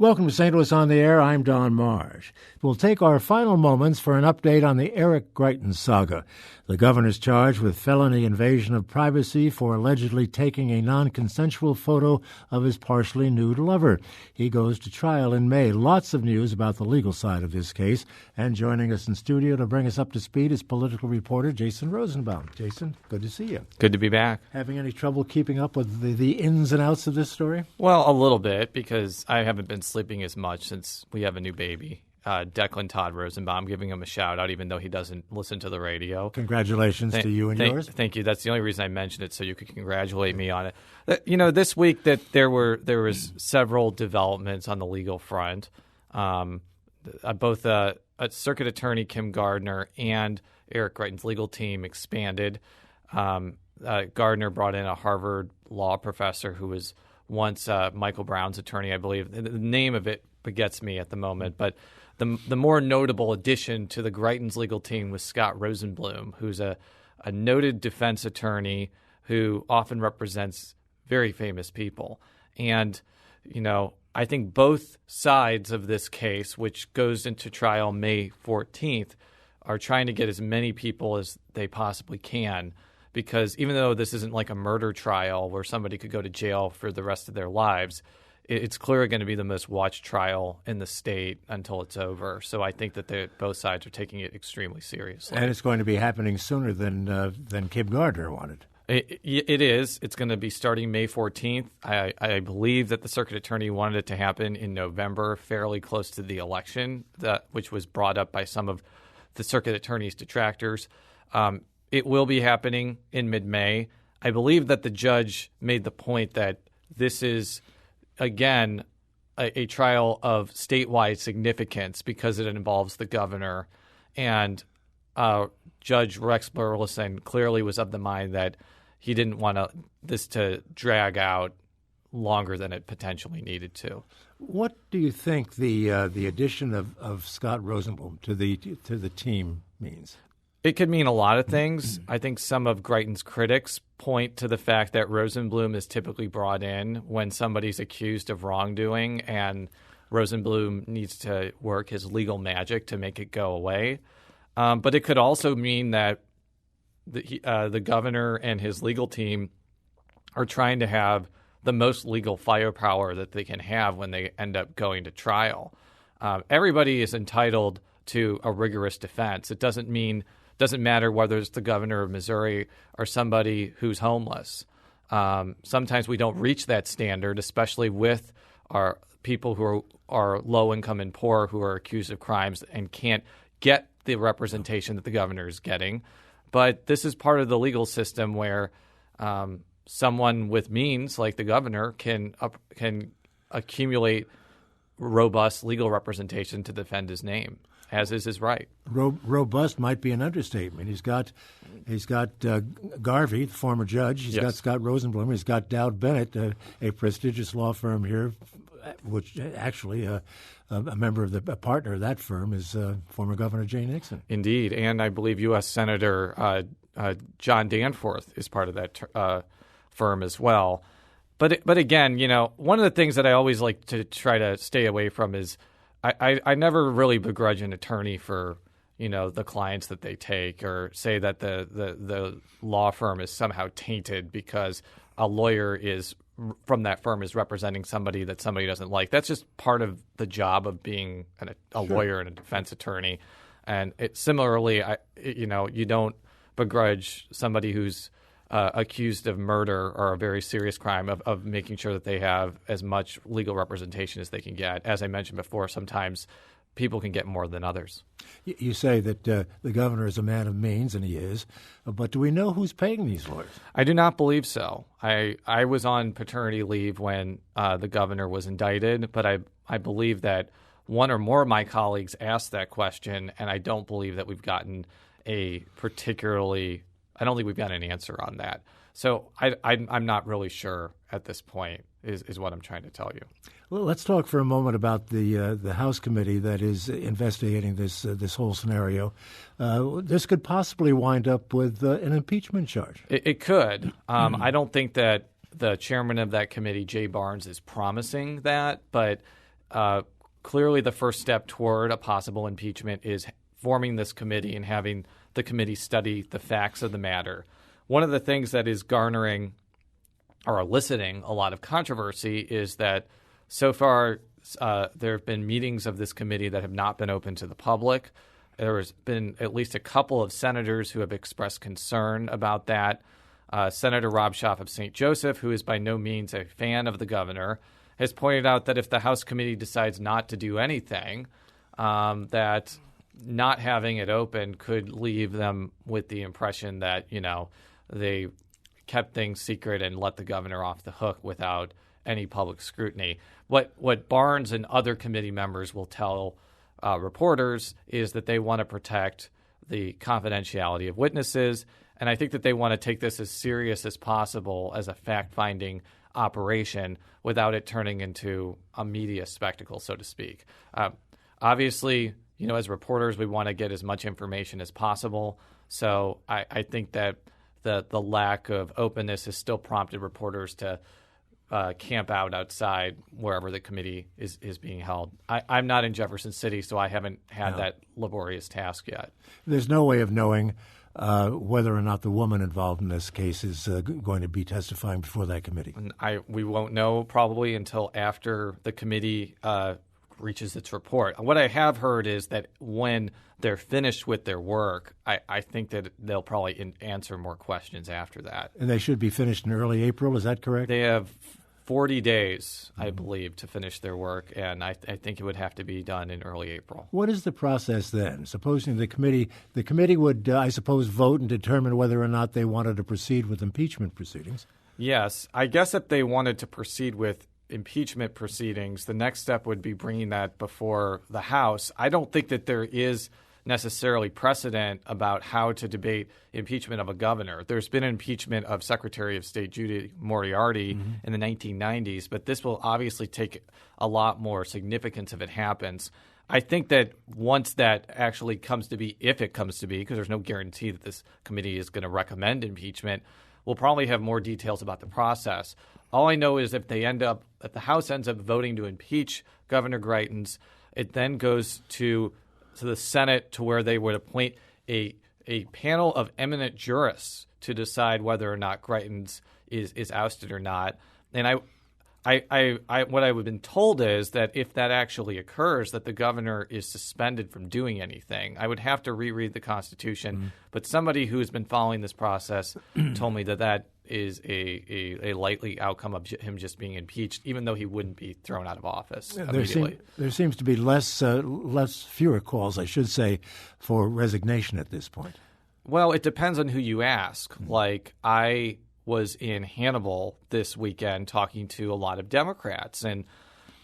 Welcome to St. Louis on the Air. I'm Don Marsh. We'll take our final moments for an update on the Eric Greitens saga. The governor's charged with felony invasion of privacy for allegedly taking a non-consensual photo of his partially nude lover. He goes to trial in May. Lots of news about the legal side of this case. And joining us in studio to bring us up to speed is political reporter Jason Rosenbaum. Jason, good to see you. Good to be back. Having any trouble keeping up with the ins and outs of this story? Well, a little bit, because I haven't been sleeping as much since we have a new baby. Declan Todd Rosenbaum, giving him a shout-out, even though he doesn't listen to the radio. Congratulations to you and yours. Thank you. That's the only reason I mentioned it, so you could congratulate me on it. This week that there was several developments on the legal front. Both Circuit Attorney Kim Gardner and Eric Greitens' legal team expanded. Gardner brought in a Harvard law professor who was once Michael Brown's attorney, I believe. The name of it begets me at the moment, but the more notable addition to the Greitens legal team was Scott Rosenbaum, who's a noted defense attorney who often represents very famous people. And, I think both sides of this case, which goes into trial May 14th, are trying to get as many people as they possibly can, because even though this isn't like a murder trial where somebody could go to jail for the rest of their lives, it's clearly going to be the most watched trial in the state until it's over. So I think that both sides are taking it extremely seriously. And it's going to be happening sooner than Kim Gardner wanted. It is. It's going to be starting May 14th. I believe that the circuit attorney wanted it to happen in November, fairly close to the election, which was brought up by some of the circuit attorney's detractors. It will be happening in mid-May. I believe that the judge made the point that this is, again, a trial of statewide significance because it involves the governor. And Judge Rex Burleson clearly was of the mind that he didn't want this to drag out longer than it potentially needed to. What do you think the addition of Scott Rosenbaum to the team means? It could mean a lot of things. I think some of Greitens' critics point to the fact that Rosenbaum is typically brought in when somebody's accused of wrongdoing, and Rosenbaum needs to work his legal magic to make it go away. But it could also mean that the governor and his legal team are trying to have the most legal firepower that they can have when they end up going to trial. Everybody is entitled to a rigorous defense. It doesn't matter whether it's the governor of Missouri or somebody who's homeless. Sometimes we don't reach that standard, especially with our people who are low income and poor who are accused of crimes and can't get the representation that the governor is getting. But this is part of the legal system where someone with means, like the governor, can accumulate robust legal representation to defend his name, as is his right. Robust might be an understatement. He's got Garvey, the former judge. He's got Scott Rosenbaum. He's got Dowd Bennett, a prestigious law firm here, which actually a partner of that firm is former Governor Jay Nixon. Indeed, and I believe U.S. Senator John Danforth is part of that firm as well. But again, one of the things that I always like to try to stay away from is I never really begrudge an attorney for the clients that they take, or say that the law firm is somehow tainted because a lawyer from that firm is representing somebody that somebody doesn't like. That's just part of the job of being a lawyer and a defense attorney. And similarly, you don't begrudge somebody who's accused of murder or a very serious crime of making sure that they have as much legal representation as they can get. As I mentioned before, sometimes people can get more than others. You say that the governor is a man of means, and he is, but do we know who's paying these lawyers? I do not believe so. I was on paternity leave when the governor was indicted, but I believe that one or more of my colleagues asked that question, and I don't believe that we've gotten I don't think we've got an answer on that. So I'm not really sure at this point is what I'm trying to tell you. Well, let's talk for a moment about the House committee that is investigating this whole scenario. This could possibly wind up with an impeachment charge. It could. I don't think that the chairman of that committee, Jay Barnes, is promising that, but clearly the first step toward a possible impeachment is forming this committee and having the committee study the facts of the matter. One of the things that is garnering or eliciting a lot of controversy is that so far there have been meetings of this committee that have not been open to the public. There has been at least a couple of senators who have expressed concern about that. Senator Rob Schaaf of St. Joseph, who is by no means a fan of the governor, has pointed out that if the House committee decides not to do anything, that not having it open could leave them with the impression that, they kept things secret and let the governor off the hook without any public scrutiny. What Barnes and other committee members will tell reporters is that they want to protect the confidentiality of witnesses, and I think that they want to take this as serious as possible as a fact-finding operation without it turning into a media spectacle, so to speak. Obviously, as reporters, we want to get as much information as possible, so I think that the lack of openness has still prompted reporters to camp out outside wherever the committee is being held. I'm not in Jefferson City, so I haven't had that laborious task yet. There's no way of knowing whether or not the woman involved in this case is going to be testifying before that committee. We won't know probably until after the committee reaches its report. What I have heard is that when they're finished with their work, I think that they'll probably answer more questions after that. And they should be finished in early April, is that correct? They have 40 days, I believe, to finish their work, and I think it would have to be done in early April. What is the process then? Supposing the committee would, I suppose, vote and determine whether or not they wanted to proceed with impeachment proceedings. Yes. I guess if they wanted to proceed with impeachment proceedings, the next step would be bringing that before the House. I don't think that there is necessarily precedent about how to debate impeachment of a governor. There's been impeachment of Secretary of State Judy Moriarty in the 1990s, but this will obviously take a lot more significance if it happens. I think that once that actually comes to be, if it comes to be, because there's no guarantee that this committee is going to recommend impeachment, we'll probably have more details about the process. All I know is if the House ends up voting to impeach Governor Greitens, it then goes to the Senate to where they would appoint a panel of eminent jurists to decide whether or not Greitens is ousted or not. And what I've been told is that if that actually occurs, that the governor is suspended from doing anything. I would have to reread the Constitution, but somebody who has been following this process told me that is a likely outcome of him just being impeached, even though he wouldn't be thrown out of office immediately. There seems to be fewer calls, I should say, for resignation at this point. Well, it depends on who you ask. Like, I was in Hannibal this weekend talking to a lot of Democrats, and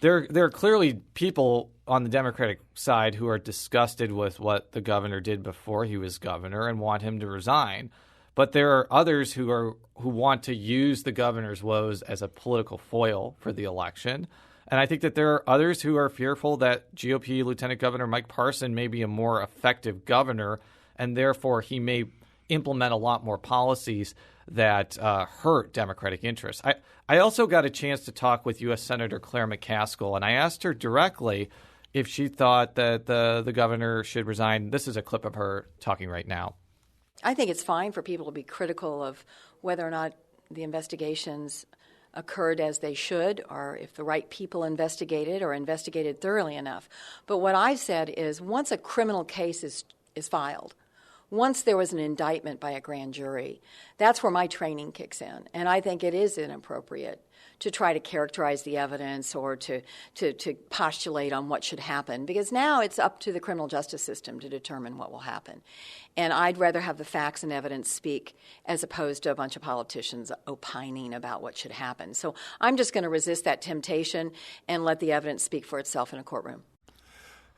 there are clearly people on the Democratic side who are disgusted with what the governor did before he was governor and want him to resign. But there are others who want to use the governor's woes as a political foil for the election. And I think that there are others who are fearful that GOP Lieutenant Governor Mike Parson may be a more effective governor, and therefore he may implement a lot more policies that hurt Democratic interests. I also got a chance to talk with U.S. Senator Claire McCaskill, and I asked her directly if she thought that the governor should resign. This is a clip of her talking right now. I think it's fine for people to be critical of whether or not the investigations occurred as they should, or if the right people investigated or investigated thoroughly enough. But what I've said is once a criminal case is filed, once there was an indictment by a grand jury, that's where my training kicks in. And I think it is inappropriate to try to characterize the evidence or to postulate on what should happen, because now it's up to the criminal justice system to determine what will happen. And I'd rather have the facts and evidence speak as opposed to a bunch of politicians opining about what should happen. So I'm just going to resist that temptation and let the evidence speak for itself in a courtroom.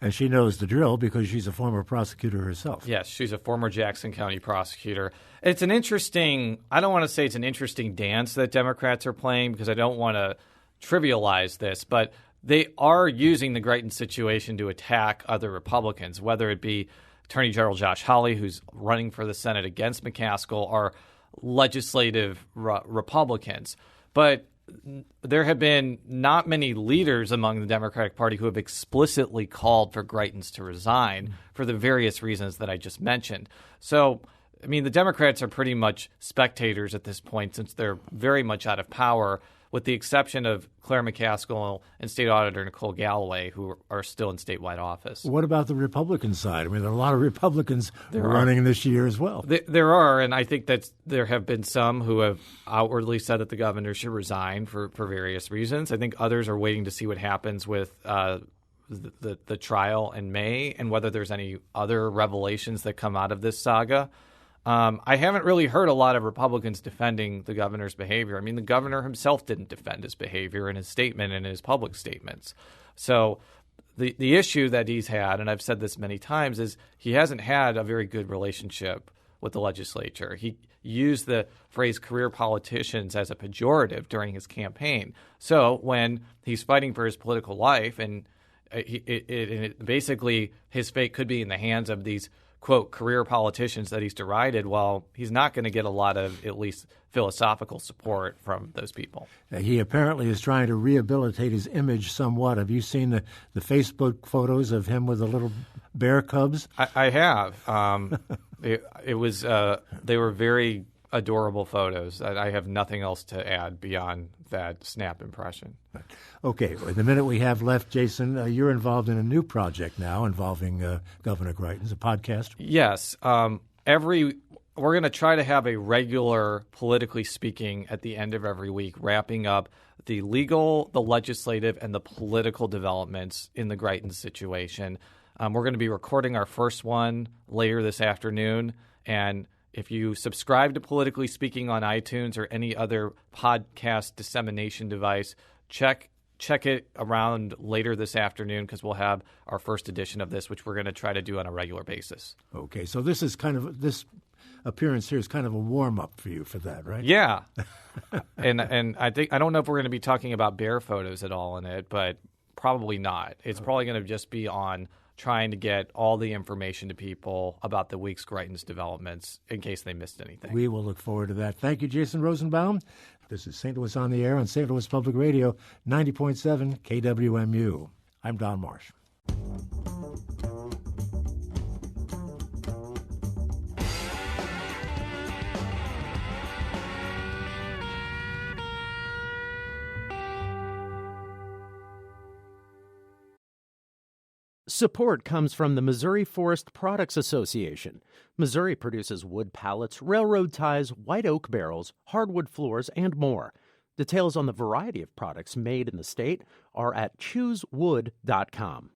And she knows the drill because she's a former prosecutor herself. Yes, she's a former Jackson County prosecutor. It's an interesting – I don't want to say it's an interesting dance that Democrats are playing because I don't want to trivialize this, but they are using the Greitens situation to attack other Republicans, whether it be Attorney General Josh Hawley, who's running for the Senate against McCaskill, or legislative Republicans. But there have been not many leaders among the Democratic Party who have explicitly called for Greitens to resign for the various reasons that I just mentioned. So, I mean, the Democrats are pretty much spectators at this point since they're very much out of power, with the exception of Claire McCaskill and State Auditor Nicole Galloway, who are still in statewide office. What about the Republican side? I mean, there are a lot of Republicans running this year as well. There are, and I think that there have been some who have outwardly said that the governor should resign for various reasons. I think others are waiting to see what happens with the trial in May and whether there's any other revelations that come out of this saga. I haven't really heard a lot of Republicans defending the governor's behavior. I mean, the governor himself didn't defend his behavior in his statement and in his public statements. So the issue that he's had, and I've said this many times, is he hasn't had a very good relationship with the legislature. He used the phrase career politicians as a pejorative during his campaign. So when he's fighting for his political life and basically his fate could be in the hands of these quote, career politicians that he's derided, well, he's not going to get a lot of at least philosophical support from those people. He apparently is trying to rehabilitate his image somewhat. Have you seen the Facebook photos of him with the little bear cubs? I have. It was they were very adorable photos. I have nothing else to add beyond that snap impression. Okay, in the minute we have left, Jason, you're involved in a new project now involving Governor Greitens, a podcast. Yes. We're going to try to have a regular Politically Speaking at the end of every week, wrapping up the legal, the legislative, and the political developments in the Greitens situation. We're going to be recording our first one later this afternoon, and if you subscribe to Politically Speaking on iTunes or any other podcast dissemination device, check it around later this afternoon because we'll have our first edition of this, which we're going to try to do on a regular basis. Okay, so this appearance here is kind of a warm-up for you for that, right? Yeah. and I don't know if we're going to be talking about bear photos at all in it, but probably not. It's probably going to just be on trying to get all the information to people about the week's Greitens developments in case they missed anything. We will look forward to that. Thank you, Jason Rosenbaum. This is St. Louis on the Air on St. Louis Public Radio, 90.7 KWMU. I'm Don Marsh. Support comes from the Missouri Forest Products Association. Missouri produces wood pallets, railroad ties, white oak barrels, hardwood floors, and more. Details on the variety of products made in the state are at choosewood.com.